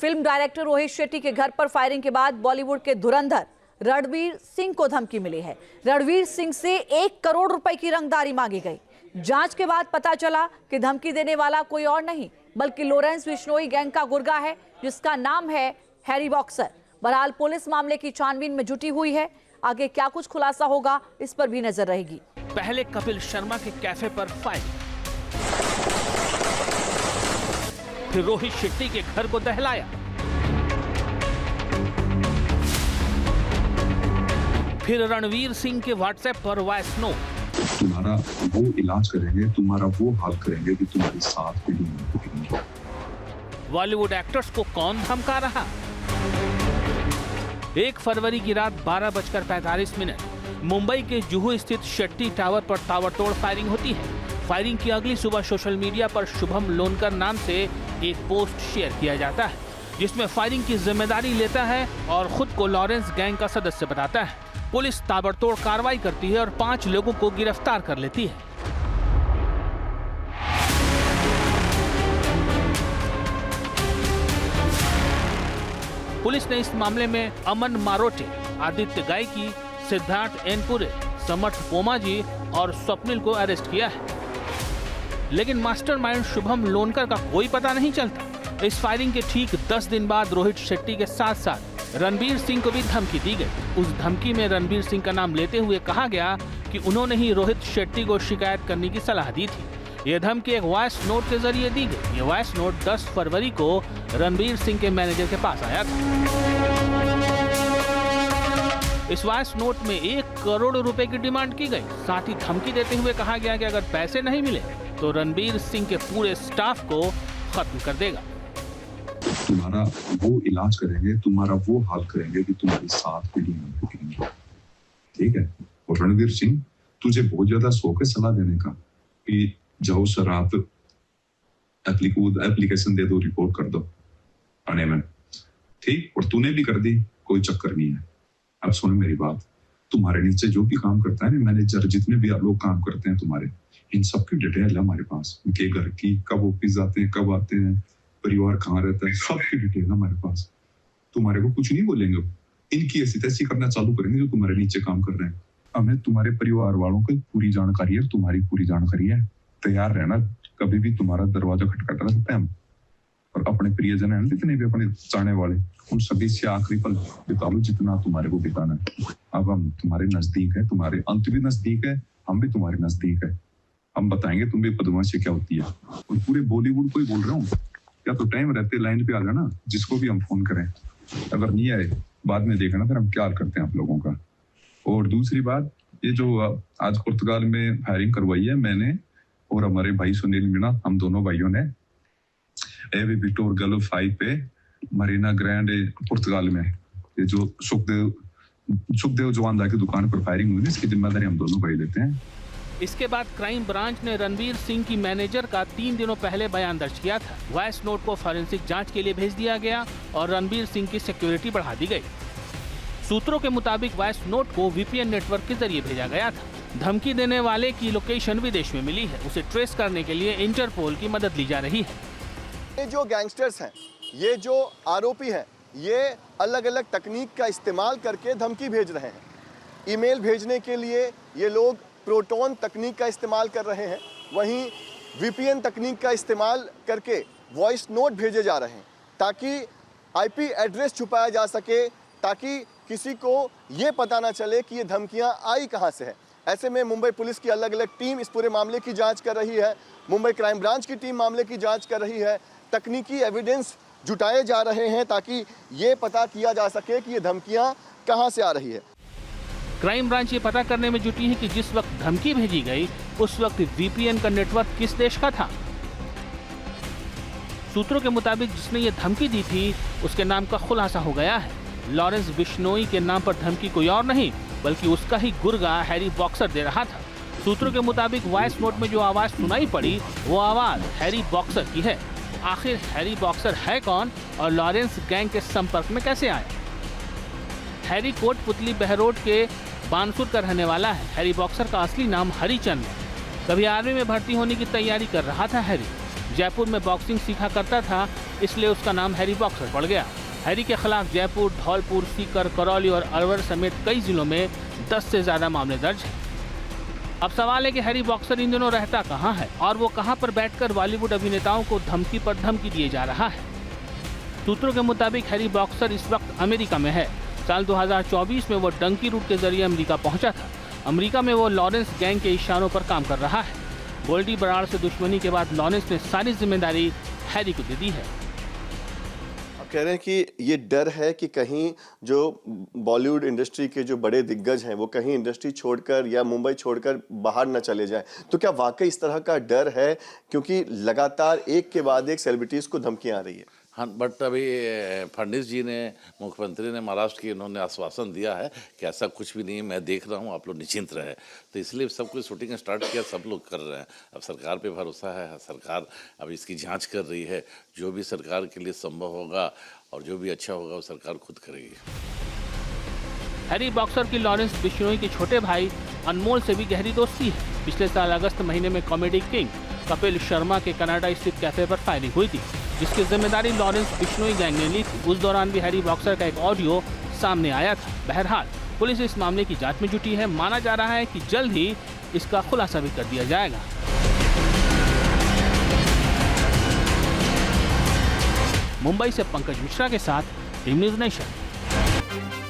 Film director Rohit Shetty के घर पर फायरिंग के बाद बॉलीवुड के धुरंधर रणवीर सिंह को धमकी मिली है। रणवीर सिंह से 1 करोड़ रुपए की रंगदारी मांगी गई। जांच के बाद पता चला कि धमकी देने वाला कोई और नहीं बल्कि लॉरेंस बिश्नोई गैंग का गुर्गा है, जिसका नाम है हैरी बॉक्सर। बहरहाल पुलिस मामले की छानबीन में जुटी हुई है। आगे क्या कुछ खुलासा होगा, इस पर भी नजर रहेगी। पहले कपिल शर्मा के कैफे पर फायरिंग, फिर रोहित शेट्टी के घर को दहलाया, फिर रणवीर सिंह के व्हाट्सएप पर वॉइस नोट। तुम्हारा वो इलाज करेंगे, तुम्हारा वो हाल करेंगे कि तुम्हारी साथ भी नहीं। बॉलीवुड एक्टर्स को कौन धमका रहा? 1 फरवरी की रात 12:45 मुंबई के जुहू स्थित शेट्टी टावर पर ताबड़तोड़ फायरिंग होती है। फायरिंग की अगली सुबह सोशल मीडिया पर शुभम लोनकर नाम से एक पोस्ट शेयर किया जाता है, जिसमें फायरिंग की जिम्मेदारी लेता है और खुद को लॉरेंस गैंग का सदस्य बताता है। पुलिस ताबड़तोड़ कार्रवाई करती है और 5 लोगों को गिरफ्तार कर लेती है। पुलिस ने इस मामले में अमन मारोटे, आदित्य गायकी, सिद्धार्थ एनपुरे, समर्थ पोमाजी और स्वप्निल को अरेस्ट किया है, लेकिन मास्टरमाइंड शुभम लोनकर का कोई पता नहीं चलता। इस फायरिंग के ठीक 10 दिन बाद रोहित शेट्टी के साथ साथ रणवीर सिंह को भी धमकी दी गई। उस धमकी में रणवीर सिंह का नाम लेते हुए कहा गया कि उन्होंने ही रोहित शेट्टी को शिकायत करने की सलाह दी थी। यह धमकी एक वॉइस नोट के जरिए दी गई। यह वॉइस नोट 10 फरवरी को रणवीर सिंह के मैनेजर के पास आया था। इस वॉइस नोट में 1 करोड़ रुपए की डिमांड की गई। साथ ही धमकी देते हुए कहा गया कि अगर पैसे नहीं मिले तो रणवीर सिंह के पूरे स्टाफ को खत्म कर देगा। तुम्हारा वो इलाज करेंगे, तुम्हारा वो हाल करेंगे कि तुम्हारी साथ भी नहीं। ठीक है। और रणवीर सिंह, तुझे बहुत ज्यादा शौक है सलाह देने का कि जाओ सर आप एप्लीकेशन दे दो, रिपोर्ट कर दो थाने में। ठीक, और तूने भी कर दी, कोई चक्कर नहीं है। अब सुन मेरी बात, तुम्हारे नीचे जो भी काम करता है ना, मैनेजर जितने भी लोग काम करते हैं तुम्हारे, इन सबकी डिटेल है हमारे पास। उनके घर की, कब ऑफिस जाते हैं, कब आते हैं, परिवार कहाँ रहता है, सबकी डिटेल हमारे पास। तुम्हारे को कुछ नहीं बोलेंगे, इनकी ऐसी तैसी करना चालू करेंगे जो तुम्हारे नीचे काम कर रहे हैं। हमें तुम्हारे परिवार वालों की पूरी जानकारी है, तुम्हारी पूरी जानकारी है। तैयार रहना, कभी भी तुम्हारा दरवाजा खटखटा सकते हैं हम। और अपने प्रियजन है जितने भी अपने चाहने वाले, उन सभी से आखिरी पल बिता लो जितना तुम्हारे को बिताना है। अब हम तुम्हारे नजदीक है, तुम्हारे अंत भी नजदीक है, हम भी तुम्हारे नजदीक है। हम बताएंगे तुम्हें बदमाशी क्या होती है। और पूरे बॉलीवुड को ही बोल रहा हूँ, या तो टाइम रहते लाइन पे आ जाना, जिसको भी हम फोन करें। अगर नहीं आए बाद में देखना फिर हम क्या करते हैं आप लोगों का। और दूसरी बात, ये जो आज पुर्तगाल में फायरिंग करवाई है मैंने और हमारे भाई सुनील मीणा, हम दोनों भाइयों ने एवी विक्टोर गल्फ 5 पे मरीना ग्रैंड पुर्तगाल में, ये जो सुखदेव जवानदा की दुकान पर फायरिंग हुई, इसकी जिम्मेदारी हम दोनों भाई लेते हैं। इसके बाद क्राइम ब्रांच ने रणवीर सिंह की मैनेजर का 3 दिनों पहले बयान दर्ज किया था। वॉइस नोट को फॉरेंसिक जांच के लिए भेज दिया गया और रणवीर सिंह की सिक्योरिटी बढ़ा दी गई। सूत्रों के मुताबिक वॉइस नोट को VPN नेटवर्क के जरिए भेजा गया था। धमकी देने वाले की लोकेशन विदेश में मिली है। उसे ट्रेस करने के लिए इंटरपोल की मदद ली जा रही है। ये जो गैंगस्टर्स हैं, ये जो आरोपी हैं, ये अलग अलग तकनीक का इस्तेमाल करके धमकी भेज रहे हैं। ईमेल भेजने के लिए ये लोग प्रोटोन तकनीक का इस्तेमाल कर रहे हैं, वहीं VPN तकनीक का इस्तेमाल करके वॉइस नोट भेजे जा रहे हैं ताकि IP एड्रेस छुपाया जा सके, ताकि किसी को ये पता ना चले कि ये धमकियां आई कहां से है। ऐसे में मुंबई पुलिस की अलग अलग टीम इस पूरे मामले की जांच कर रही है। मुंबई क्राइम ब्रांच की टीम मामले की जांच कर रही है। तकनीकी एविडेंस जुटाए जा रहे हैं ताकि ये पता किया जा सके कि ये धमकियां कहां से आ रही है। क्राइम ब्रांच ये पता करने में जुटी है कि जिस वक्त धमकी भेजी गई उस वक्त VPN का नेटवर्क किस देश का था। सूत्रों के मुताबिक जिसने ये धमकी दी थी उसके नाम का खुलासा हो गया है। लॉरेंस बिश्नोई के नाम पर धमकी कोई और नहीं बल्कि उसका ही गुर्गा हैरी बॉक्सर दे रहा था। सूत्रों के मुताबिक वॉइस नोट में जो आवाज सुनाई पड़ी वो आवाज हैरी बॉक्सर की है। आखिर हैरी बॉक्सर है कौन और लॉरेंस गैंग के संपर्क में कैसे आए? हैरी कोटपुतली बहरोड के बानसूर का रहने वाला है। हैरी बॉक्सर का असली नाम हरिचंद है। कभी आर्मी में भर्ती होने की तैयारी कर रहा था हैरी। जयपुर में बॉक्सिंग सीखा करता था। इसलिए उसका नाम हैरी बॉक्सर पड़ गया। हैरी के खिलाफ जयपुर, धौलपुर, सीकर, करौली और अलवर समेत कई जिलों में 10 से ज्यादा मामले दर्ज हैं। अब सवाल है कि हैरी बॉक्सर इन दिनों रहता कहाँ है और वो कहाँ पर बैठकर बॉलीवुड अभिनेताओं को धमकी पर धमकी दिए जा रहा है। सूत्रों के मुताबिक हैरी बॉक्सर इस वक्त अमेरिका में है। साल 2024 में वो डंकी रूट के जरिए अमेरिका पहुंचा था। अमेरिका में वो लॉरेंस गैंग के इशारों पर काम कर रहा है। गोल्डी बराड़ से दुश्मनी के बाद लॉरेंस ने सारी जिम्मेदारी हैरी को दे दी है। कह रहे हैं कि ये डर है कि कहीं जो बॉलीवुड इंडस्ट्री के जो बड़े दिग्गज हैं वो कहीं इंडस्ट्री छोड़कर या मुंबई छोड़कर बाहर न चले जाएं। तो क्या वाकई इस तरह का डर है, क्योंकि लगातार एक के बाद एक सेलिब्रिटीज को धमकियां आ रही है? हाँ, बट अभी फडणवीस जी ने, मुख्यमंत्री ने महाराष्ट्र की, उन्होंने आश्वासन दिया है कि ऐसा कुछ भी नहीं है, मैं देख रहा हूँ, आप लोग निश्चिंत रहे। तो इसलिए सब कुछ शूटिंग स्टार्ट किया, सब लोग कर रहे हैं। अब सरकार पे भरोसा है, सरकार अब इसकी जांच कर रही है। जो भी सरकार के लिए संभव होगा और जो भी अच्छा होगा वो सरकार खुद करेगी। हैरी बॉक्सर की लॉरेंस बिश्नोई के छोटे भाई अनमोल से भी गहरी दोस्ती है। पिछले साल अगस्त महीने में कॉमेडी किंग कपिल शर्मा के कनाडा स्थित कैफे पर फायरिंग हुई थी, जिसकी जिम्मेदारी लॉरेंस बिश्नोई गैंग ने ली थी। उस दौरान भी हैरी बॉक्सर का एक ऑडियो सामने आया था। बहरहाल पुलिस इस मामले की जांच में जुटी है। माना जा रहा है कि जल्द ही इसका खुलासा भी कर दिया जाएगा। मुंबई से पंकज मिश्रा के साथ टीम न्यूज़ नेशन।